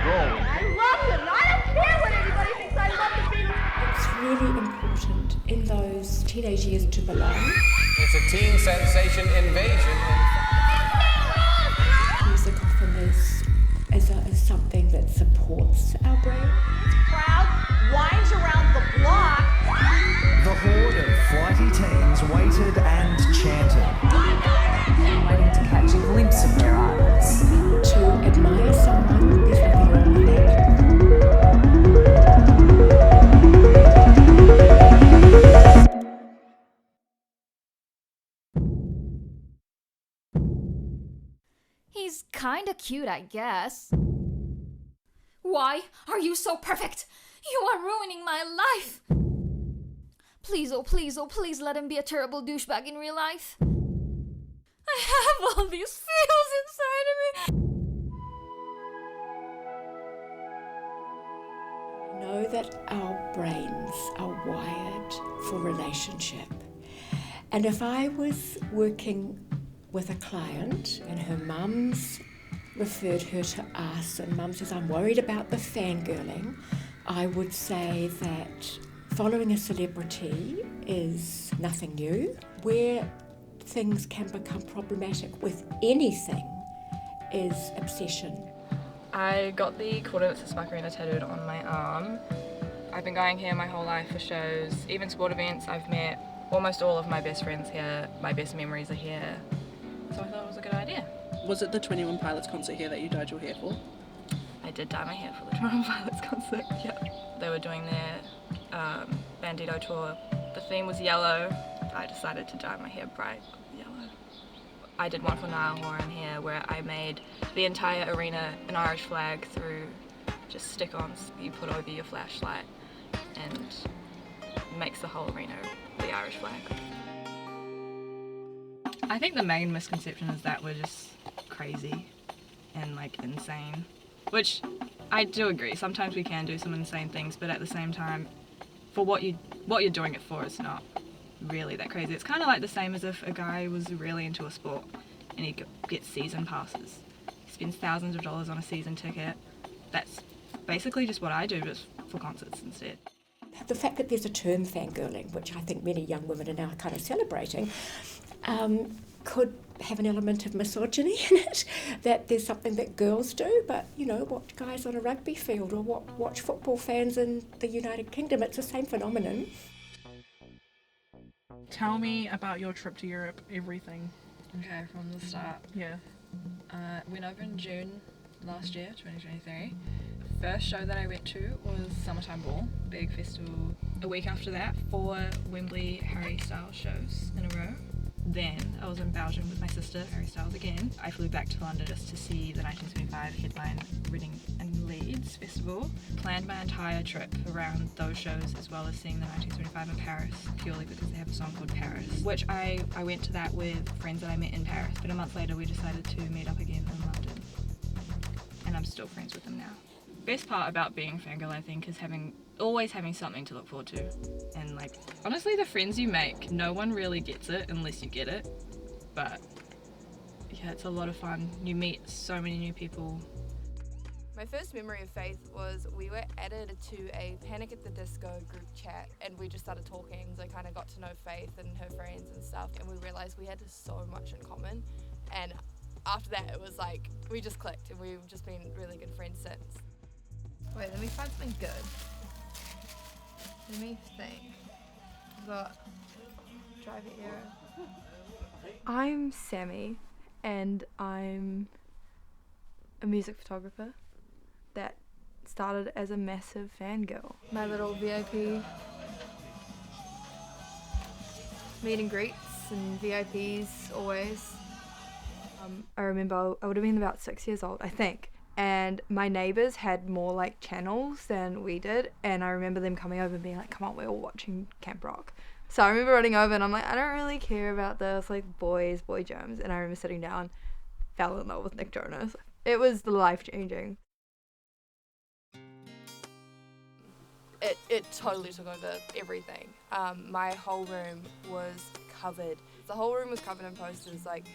I love them. I don't care what anybody thinks. I love the Beatles. It's really important in those teenage years to belong. It's a teen sensation invasion. Music often is something that supports our brain. Crowd winds around the block. The horde of flighty teens waited and chanted. Waiting to catch a glimpse of their idols. To admire someone, there's nothing wrong with that. He's kinda cute, I guess. Why are you so perfect? You are ruining my life! Please, oh please let him be a terrible douchebag in real life. I have all these feels inside of me. I know that our brains are wired for relationship. And if I was working with a client and her mum's referred her to us and mum says, I'm worried about the fangirling, I would say that following a celebrity is nothing new. Where things can become problematic with anything is obsession. I got the coordinates of Spark Arena tattooed on my arm. I've been going here my whole life for shows, even sport events. I've met almost all of my best friends here. My best memories are here. So I thought it was a good idea. Was it the 21 Pilots concert here that you dyed your hair for? I did dye my hair for the 21 Pilots concert, yeah. They were doing their Bandito tour. The theme was yellow. I decided to dye my hair bright yellow. I did one for Niall Horan here where I made the entire arena an Irish flag through just stick-ons you put over your flashlight and makes the whole arena the Irish flag. I think the main misconception is that we're just crazy and like insane, which I do agree. Sometimes we can do some insane things, but at the same time, for what you're doing it for, it's not really that crazy. It's kind of like the same as if a guy was really into a sport and he gets season passes. He spends thousands of dollars on a season ticket. That's basically just what I do, just for concerts instead. The fact that there's a term fangirling, which I think many young women are now kind of celebrating, could have an element of misogyny in it, that there's something that girls do, but, you know, watch guys on a rugby field or watch football fans in the United Kingdom. It's the same phenomenon. Tell me about your trip to Europe, everything. Okay, from the start. Yeah. Went over in June last year, 2023. First show that I went to was Summertime Ball, big festival. A week after that, 4 Wembley Harry Styles shows in a row. Then I was in Belgium with my sister, Harry Styles again. I flew back to London just to see the 1975 headline Reading and Leeds festival. Planned my entire trip around those shows as well as seeing the 1975 in Paris, purely because they have a song called Paris, which I went to that with friends that I met in Paris, but a month later we decided to meet up again in London. And I'm still friends with them now. Best part about being fangirl, I think, is always having something to look forward to. And like, honestly, the friends you make, no one really gets it unless you get it. But yeah, it's a lot of fun. You meet so many new people. My first memory of Faith was we were added to a Panic at the Disco group chat and we just started talking. So I kind of got to know Faith and her friends and stuff, and we realised we had so much in common. And after that, it was like, we just clicked and we've just been really good friends since. Wait, let me find something good. Let me think. I've got Driver Era. I'm Sammy, and I'm a music photographer that started as a massive fangirl. My little VIP meet and greets and VIPs always. I remember I would have been about 6 years old, I think. And my neighbours had more like channels than we did, and I remember them coming over and being like, come on, we're all watching Camp Rock. So I remember running over and I'm like, I don't really care about this, like boy Jones. And I remember sitting down, fell in love with Nick Jonas. It was life-changing. It totally took over everything. My whole room was covered. The whole room was covered in posters, like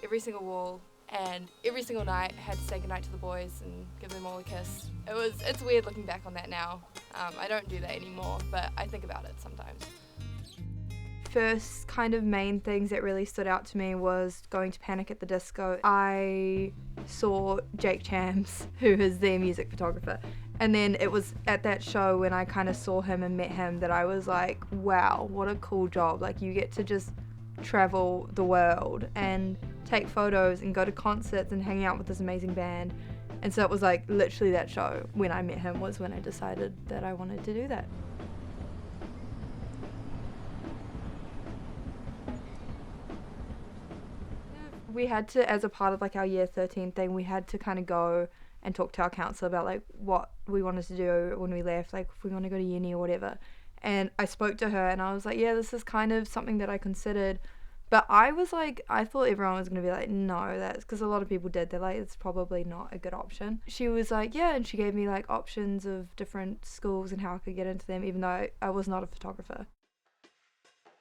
every single wall and every single night I had to say goodnight to the boys and give them all a kiss. It's weird looking back on that now. I don't do that anymore, but I think about it sometimes. First kind of main things that really stood out to me was going to Panic at the Disco. I saw Jake Chams, who is their music photographer, and then it was at that show when I kind of saw him and met him that I was like, wow, what a cool job. Like, you get to just travel the world and take photos and go to concerts and hang out with this amazing band. And so it was like literally that show when I met him was when I decided that I wanted to do that. We had to, as a part of like our year 13 thing, we had to kind of go and talk to our counsellor about like what we wanted to do when we left, like if we want to go to uni or whatever. And I spoke to her and I was like, yeah, this is kind of something that I considered. But I was like, I thought everyone was going to be like, no, that's because a lot of people did. They're like, it's probably not a good option. She was like, yeah, and she gave me like options of different schools and how I could get into them, even though I was not a photographer.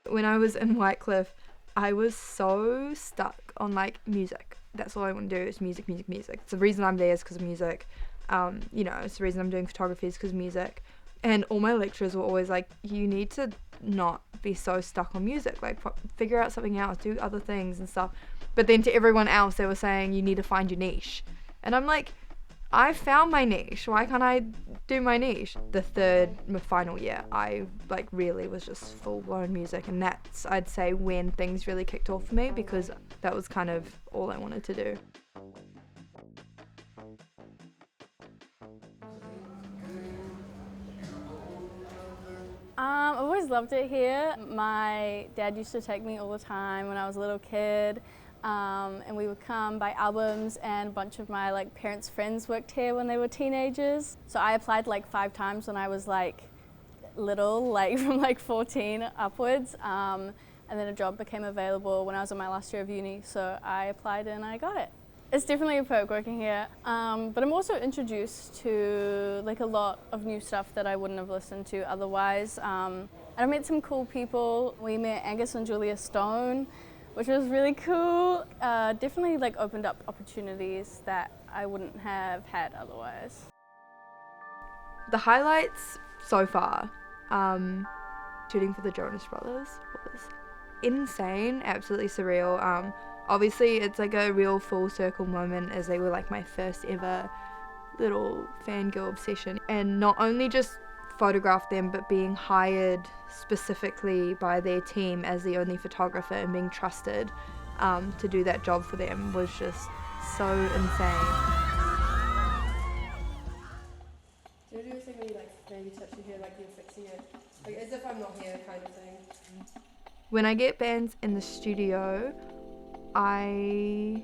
When I was in Whitecliffe, I was so stuck on like music. That's all I want to do is music, music, music. It's the reason I'm there is because of music. You know, it's the reason I'm doing photography is because of music. And all my lecturers were always like, you need to not be so stuck on music. Like, figure out something else, do other things and stuff. But then to everyone else, they were saying, you need to find your niche. And I'm like, I found my niche. Why can't I do my niche? My final year, I like really was just full blown music, and that's, I'd say, when things really kicked off for me, because that was kind of all I wanted to do. I've always loved it here. My dad used to take me all the time when I was a little kid. And we would come buy albums, and a bunch of my like parents' friends worked here when they were teenagers. So I applied like 5 times when I was like little, like from like 14 upwards. And then a job became available when I was in my last year of uni. So I applied and I got it. It's definitely a perk working here. But I'm also introduced to like a lot of new stuff that I wouldn't have listened to otherwise. And I met some cool people. We met Angus and Julia Stone, which was really cool. Definitely like opened up opportunities that I wouldn't have had otherwise. The highlights so far, shooting for the Jonas Brothers was insane, absolutely surreal. Obviously it's like a real full circle moment, as they were like my first ever little fangirl obsession. And not only just photograph them, but being hired specifically by their team as the only photographer and being trusted to do that job for them was just so insane. Do you do a thing where you like maybe touch your hair like you're fixing it? Like as if I'm not here kind of thing. When I get bands in the studio, I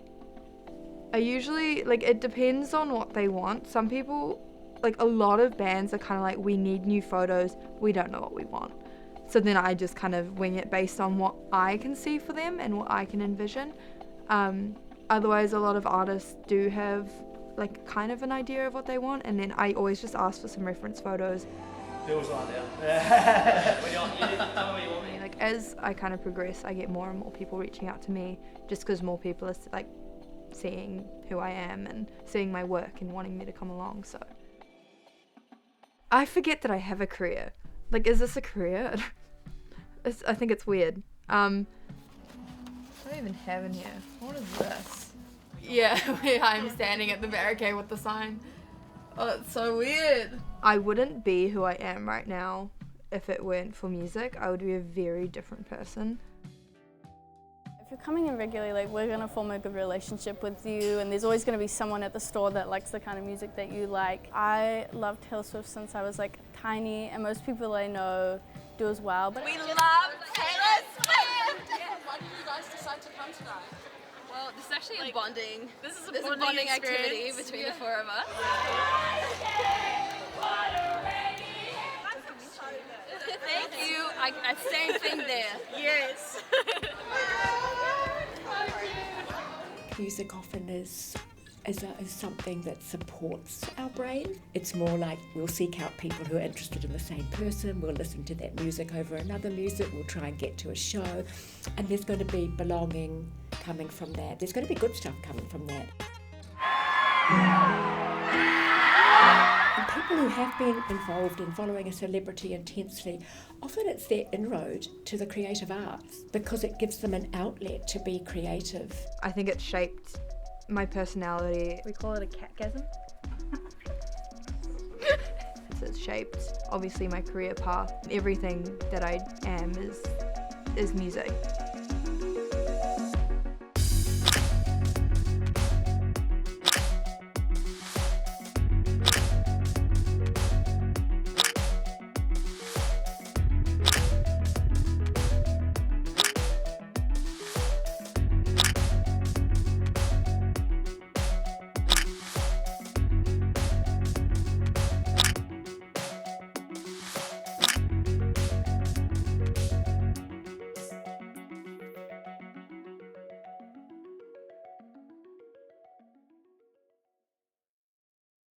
usually, like, it depends on what they want. Some people, like a lot of bands are kind of like, we need new photos, we don't know what we want. So then I just kind of wing it based on what I can see for them and what I can envision. Otherwise, a lot of artists do have like kind of an idea of what they want, and then I always just ask for some reference photos. Feels like that. Like as I kind of progress, I get more and more people reaching out to me, just because more people are like seeing who I am and seeing my work and wanting me to come along. So I forget that I have a career. Like, is this a career? I think it's weird. What do I even have in here? What is this? Yeah, I'm standing at the barricade with the sign. Oh, that's so weird. I wouldn't be who I am right now if it weren't for music. I would be a very different person. If you're coming in regularly, like, we're gonna form a good relationship with you, and there's always gonna be someone at the store that likes the kind of music that you like. I loved Taylor Swift since I was like tiny, and most people I know do as well. But We love Taylor Swift! Why did you guys decide to come tonight? Well, this is actually a bonding. This is a bonding activity experience. between the 4 of us. Thank you. Same thing there. Yes. Music often is something that supports our brain. It's more like we'll seek out people who are interested in the same person, we'll listen to that music over another music, we'll try and get to a show, and there's going to be belonging coming from that. There's going to be good stuff coming from that. And people who have been involved in following a celebrity intensely, often it's their inroad to the creative arts because it gives them an outlet to be creative. I think it shaped my personality. We call it a catgasm. So it's shaped, obviously, my career path. Everything that I am is music.